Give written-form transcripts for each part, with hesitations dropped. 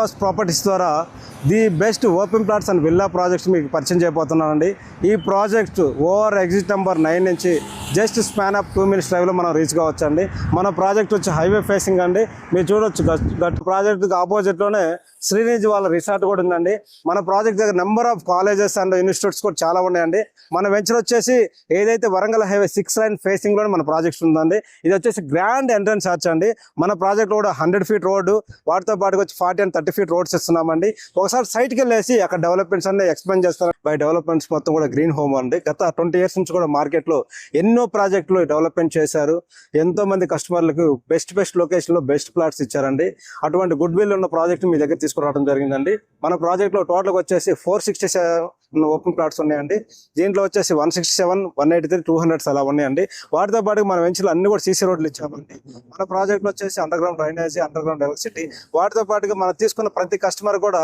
Properties ద్వారా the best open plots and villa projects మీకు పరిచయం చేయబోతున్నానండి. ఈ ప్రాజెక్ట్ ఓవర్ ఎగ్జిట్ నెంబర్ 9 నుంచి జస్ట్ స్పాన్ ఆఫ్ 2 minutes డ్రైవ్లో మనం రీచ్ కావచ్చండి. మన ప్రాజెక్ట్ వచ్చి హైవే ఫేసింగ్ అండి. మీరు చూడొచ్చు గట్ ప్రాజెక్ట్కి ఆపోజిట్లోనే శ్రీనిధి వాళ్ళ రిసార్ట్ కూడా ఉందండి. మన ప్రాజెక్ట్ దగ్గర number of colleges and institutes కూడా చాలా ఉన్నాయండి. మన వెంచర్ వచ్చేసి ఏదైతే వరంగల్ హైవే 6 లైన్ ఫేసింగ్లోనే మన ప్రాజెక్ట్ ఉందండి. ఇది వచ్చేసి గ్రాండ్ ఎంట్రన్స్ ఆర్చ్ అండి. మన ప్రాజెక్ట్ కూడా 100 feet రోడ్డు, వాటితో పాటు వచ్చి 40 and 30 feet రోడ్స్ ఇస్తున్నామండి. ఒకసారి సైట్కి వెళ్ళేసి అక్కడ డెవలప్మెంట్స్ అన్ని ఎక్స్ప్లెయిన్ చేస్తారు. బై డెవలప్మెంట్స్ మొత్తం కూడా గ్రీన్ హోమ్ అండి. గత 20 years నుంచి కూడా మార్కెట్లో ఎన్నో ప్రాజెక్టులు డెవలప్మెంట్ చేశారు. ఎంతో మంది కస్టమర్లకు బెస్ట్ లొకేషన్లో బెస్ట్ ప్లాట్స్ ఇచ్చారండి. అటువంటి గుడ్ విల్ ఉన్న ప్రాజెక్ట్ మీ దగ్గర తీసుకురావడం జరిగిందండి. మన ప్రాజెక్ట్లో టోటల్గా వచ్చేసి 467 ఓపెన్ ప్లాట్స్ ఉన్నాయండి. దీంట్లో వచ్చేసి 167, 183, 200 అలా ఉన్నాయండి. వాటితో పాటు మన వెంచర్లు అన్ని కూడా సీసీ రోడ్లు ఇచ్చామండి. మన ప్రాజెక్ట్లో వచ్చేసి under ground drainage, under ground electricity, వాటితో పాటుగా మనం తీసుకున్న ప్రతి కస్టమర్ కూడా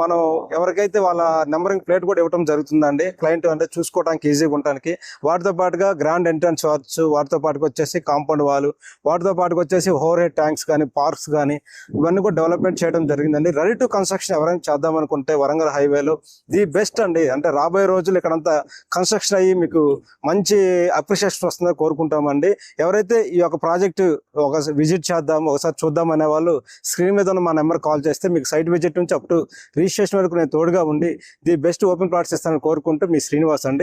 మనం ఎవరికైతే వాళ్ళ నెంబరింగ్ ప్లేట్ కూడా ఇవ్వడం జరుగుతుందండి. క్లయింట్ అంటే చూసుకోవడానికి ఈజీగా ఉండడానికి. వాటితో పాటుగా గ్రాండ్ ఎంట్రన్స్ వచ్చు, వాటితో పాటుగా వచ్చేసి కాంపౌండ్ వాల్, వాటితో పాటుగా వచ్చేసి ఓవర్ హెడ్ ట్యాంక్స్ కానీ, పార్క్స్ కానీ ఇవన్నీ కూడా డెవలప్మెంట్ చేయడం జరిగిందండి. రెడీ టు కన్స్ట్రక్షన్ ఎవరైనా చేద్దాం అనుకుంటే వరంగల్ హైవేలో ది బెస్ట్ అండి. అంటే రాబోయే రోజులు ఇక్కడంతా కన్స్ట్రక్షన్ అయ్యి మీకు మంచి అప్రిషియేషన్ వస్తుందని కోరుకుంటామండి. ఎవరైతే ఈ యొక్క ప్రాజెక్టు ఒక విజిట్ చేద్దాం, ఒకసారి చూద్దాం అనే వాళ్ళు స్క్రీన్ మీద ఉన్న మా నెంబర్ కాల్ చేస్తే మీకు సైట్ విజిట్ నుంచి అప్ టు రిజిస్ట్రేషన్ వరకు నేను తోడుగా ఉండి ది బెస్ట్ ఓపెన్ ప్లాట్స్ ఇస్తానని కోరుకుంటూ మీ శ్రీనివాస్ అండి.